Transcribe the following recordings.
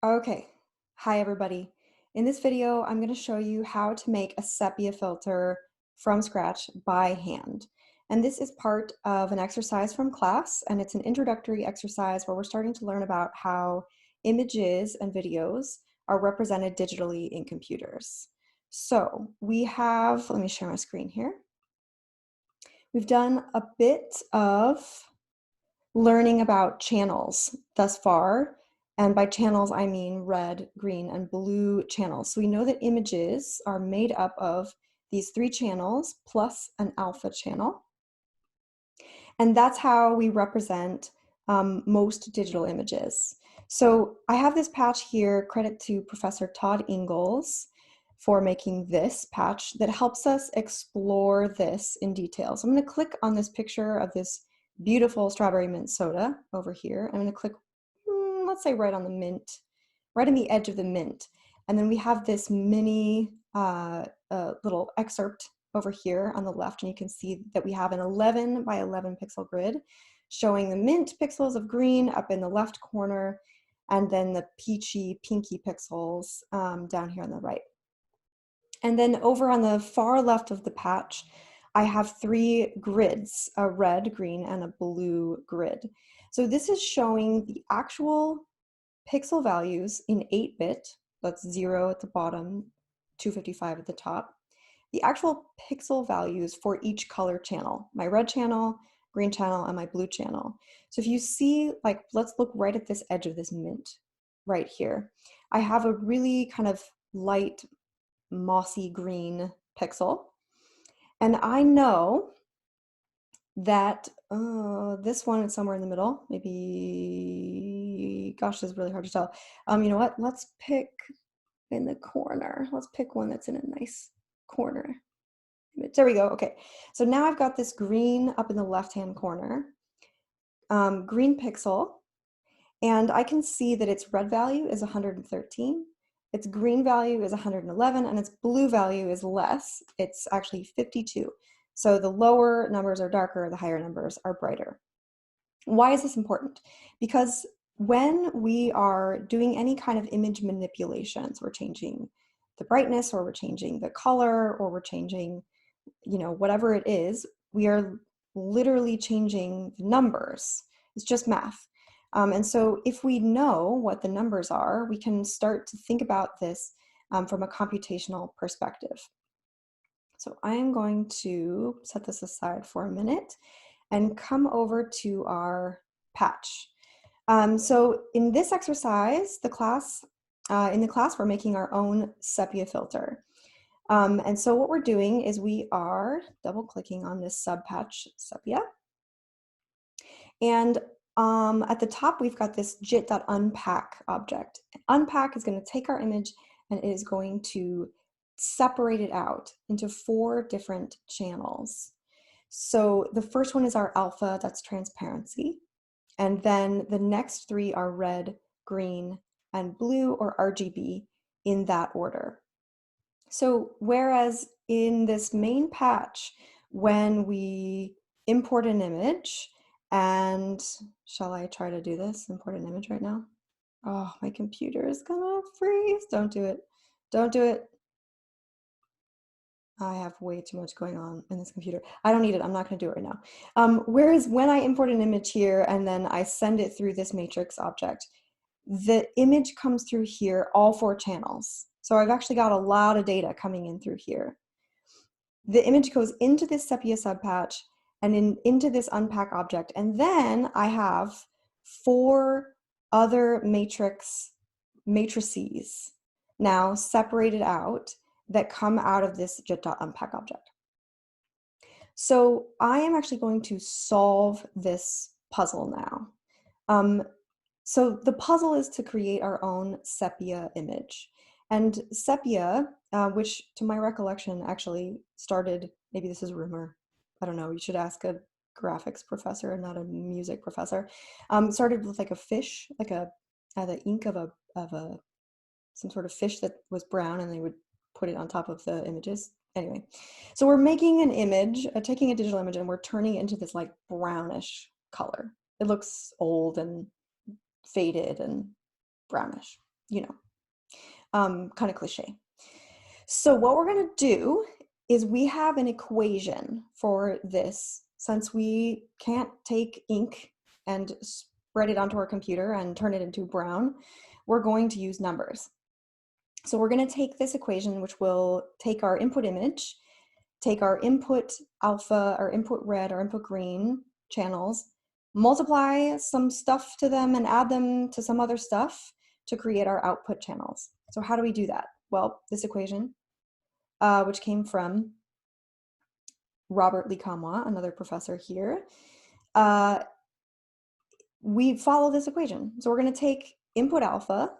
Okay, hi everybody. In this video, I'm going to show you how to make a sepia filter from scratch by hand. And this is part of an exercise from class, and it's an introductory exercise where we're starting to learn about how images and videos are represented digitally in computers. So we have, let me share my screen here. We've done a bit of learning about channels thus far. And by channels, I mean red, green, and blue channels. So we know that images are made up of these three channels plus an alpha channel. And that's how we represent most digital images. So I have this patch here, credit to Professor Todd Ingalls for making this patch that helps us explore this in detail. So I'm going to click on this picture of this beautiful strawberry mint soda over here. I'm going to click, let's say right on the mint, right on the edge of the mint. And then we have this mini little excerpt over here on the left, and you can see that we have an 11 by 11 pixel grid showing the mint pixels of green up in the left corner, and then the peachy pinky pixels down here on the right. And then over on the far left of the patch, I have three grids, a red, green, and a blue grid. So this is showing the actual pixel values in 8-bit, that's 0 at the bottom, 255 at the top, the actual pixel values for each color channel, my red channel, green channel, and my blue channel. So if you see, like, let's look right at this edge of this mint right here. I have a really kind of light mossy green pixel. And I know that this one is somewhere in the middle. Maybe, gosh, this is really hard to tell. You know what? Let's pick in the corner. Let's pick one that's in a nice corner. There we go. Okay. So now I've got this green up in the left-hand corner, green pixel, and I can see that its red value is 113. Its green value is 111, and its blue value is less. It's actually 52. So the lower numbers are darker, the higher numbers are brighter. Why is this important? Because when we are doing any kind of image manipulations, we're changing the brightness, or we're changing the color, or we're changing, whatever it is, we are literally changing the numbers. It's just math. And so if we know what the numbers are, we can start to think about this from a computational perspective. So I'm going to set this aside for a minute and come over to our patch. So in this exercise, in the class, we're making our own sepia filter. And so what we're doing is we are double clicking on this subpatch sepia. And at the top, we've got this jit.unpack object. Unpack is going to take our image and it is going to separate it out into 4 different channels. So the first one is our alpha, that's transparency. And then the next 3 are red, green, and blue, or RGB, in that order. So whereas in this main patch, when we import an image, and shall I try to do this, import an image right now? Oh, my computer is gonna freeze. Don't do it. Don't do it. I have way too much going on in this computer. I don't need it. I'm not going to do it right now. Whereas when I import an image here and then I send it through this matrix object, the image comes through here, all 4 channels. So I've actually got a lot of data coming in through here. The image goes into this sepia subpatch and into this unpack object. And then I have 4 other matrices now separated out that come out of this jit.unpack object. So I am actually going to solve this puzzle now. So the puzzle is to create our own sepia image. And sepia, which to my recollection actually started, maybe this is a rumor, I don't know, you should ask a graphics professor and not a music professor, started with like a fish, like the ink of some sort of fish that was brown, and they would put it on top of the images. Anyway, so we're making an image, taking a digital image, and we're turning it into this like brownish color. It looks old and faded and brownish. you know, kind of cliche. So what we're going to do is we have an equation for this. Since we can't take ink and spread it onto our computer and turn it into brown, we're going to use numbers. So we're going to take this equation, which will take our input image, take our input alpha, our input red, our input green channels, multiply some stuff to them and add them to some other stuff to create our output channels. So how do we do that? Well, this equation, which came from Robert Lee Kamwa, another professor here, we follow this equation. So we're going to take input alpha,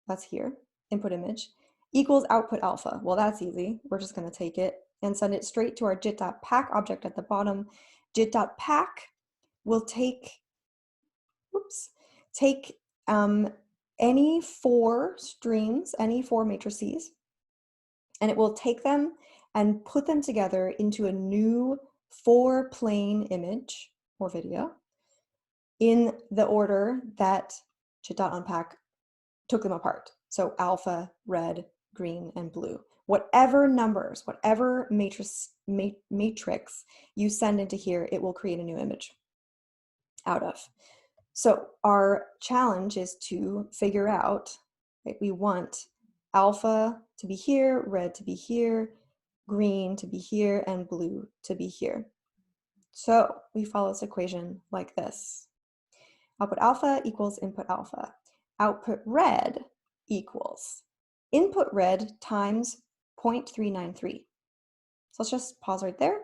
that's here, input image, equals output alpha. Well, that's easy. We're just going to take it and send it straight to our jit.pack object at the bottom. Jit.pack will take any 4 streams, any 4 matrices, and it will take them and put them together into a new 4-plane image or video in the order that jit.unpack took them apart. So alpha, red, green, and blue. Whatever numbers, whatever matrix you send into here, it will create a new image out of. So our challenge is to figure out, right, we want alpha to be here, red to be here, green to be here, and blue to be here. So we follow this equation like this. Output alpha equals input alpha. Output red equals input red times 0.393. So let's just pause right there.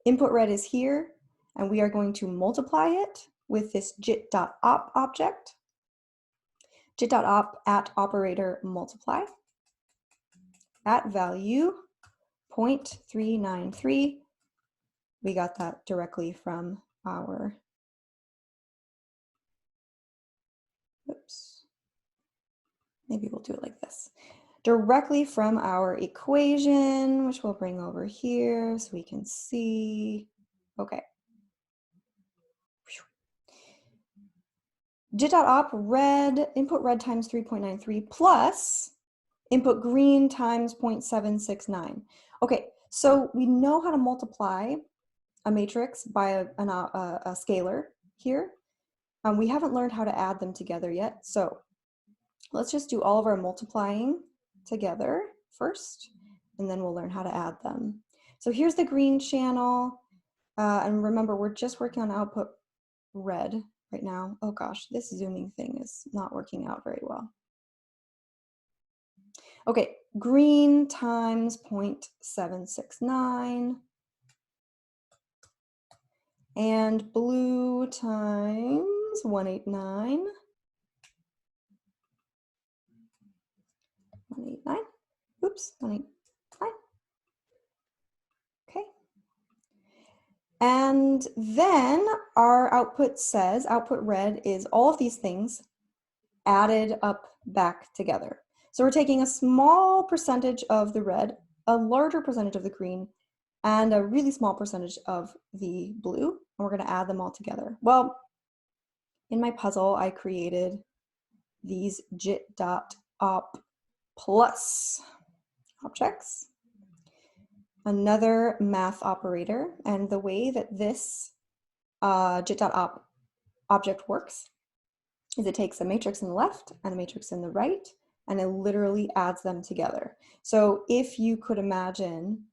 Input red is here, and we are going to multiply it with this jit.op object. Jit.op at operator multiply at value 0.393. We got that directly from our, oops, maybe we'll do it like this. Directly from our equation, which we'll bring over here so we can see. Okay. Jit.op red, input red times 3.93 plus input green times 0.769. Okay, so we know how to multiply a matrix by a scalar here. We haven't learned how to add them together yet, so let's just do all of our multiplying together first, and then we'll learn how to add them. So here's the green channel, and remember, we're just working on output red right now. Oh gosh, this zooming thing is not working out very well. Okay, green times 0.769 and blue times 189. 189. Oops, 189. Okay. And then our output says, output red is all of these things added up back together. So we're taking a small percentage of the red, a larger percentage of the green, and a really small percentage of the blue, and we're going to add them all together. Well, in my puzzle, I created these jit.op plus objects, another math operator, and the way that this jit.op object works is it takes a matrix in the left and a matrix in the right, and it literally adds them together. So if you could imagine,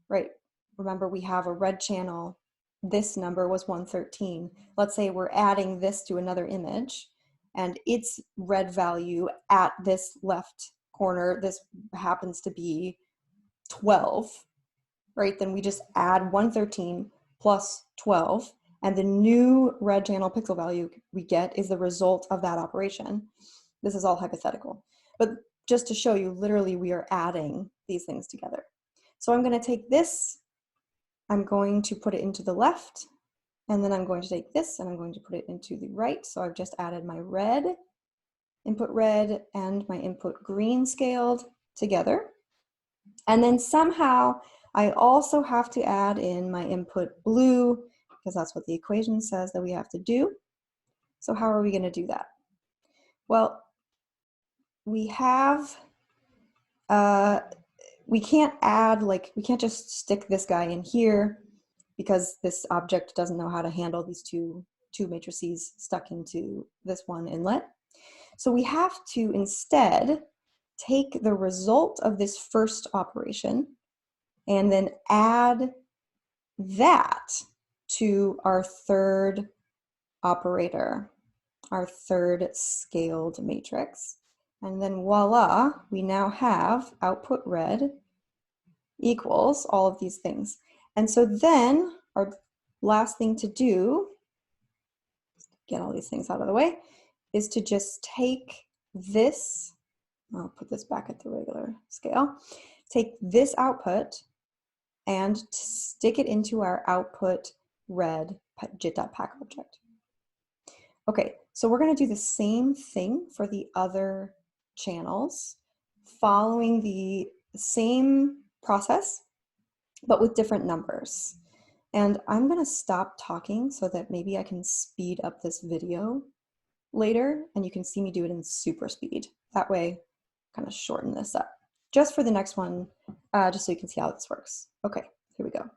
right, remember we have a red channel, this number was 113. Let's say we're adding this to another image, and its red value at this left corner, this happens to be 12, right? Then we just add 113 plus 12, and the new red channel pixel value we get is the result of that operation. This is all hypothetical, but just to show you, literally we are adding these things together. So I'm going to take this, I'm going to put it into the left, and then I'm going to take this and I'm going to put it into the right. So I've just added my red, input red, and my input green scaled together. And then somehow I also have to add in my input blue, because that's what the equation says that we have to do. So how are we going to do that? Well, we have, we can't add, like, we can't just stick this guy in here because this object doesn't know how to handle these two matrices stuck into this one inlet. So we have to instead take the result of this first operation and then add that to our third operator, our third scaled matrix. And then voila, we now have output red equals all of these things. And so then our last thing to do, get all these things out of the way, is to just take this, I'll put this back at the regular scale, take this output and stick it into our output red jit.pack object. Okay, so we're going to do the same thing for the other channels, following the same process, but with different numbers. And I'm going to stop talking so that maybe I can speed up this video later and you can see me do it in super speed. That way, kind of shorten this up. Just for the next one, just so you can see how this works. Okay, here we go.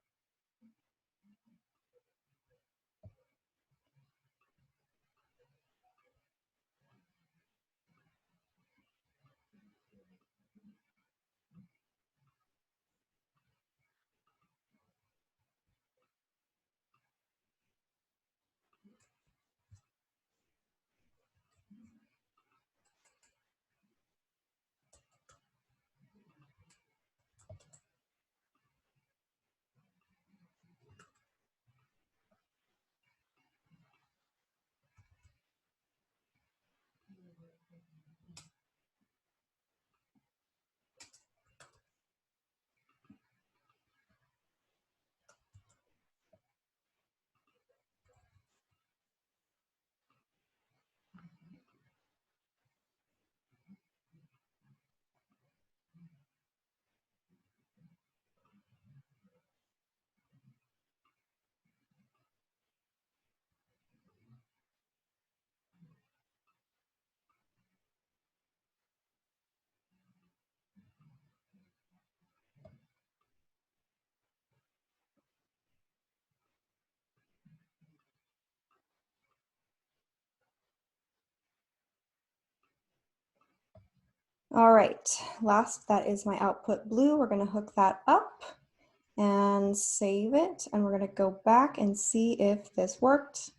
All right, last, that is my output blue. We're going to hook that up and save it. And we're going to go back and see if this worked.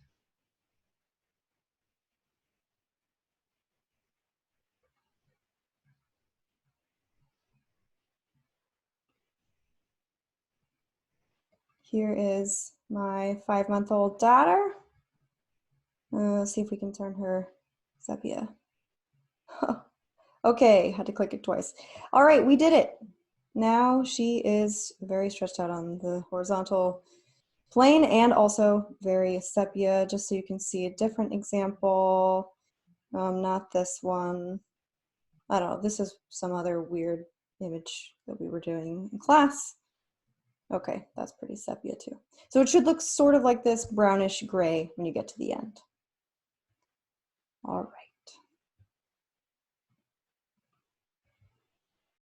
Here is my 5-month-old daughter. Let's see if we can turn her sepia. Okay, had to click it twice. All right, we did it. Now she is very stretched out on the horizontal plane and also very sepia, just so you can see a different example. Not this one. I don't know, this is some other weird image that we were doing in class. Okay, that's pretty sepia too. So it should look sort of like this brownish gray when you get to the end. All right.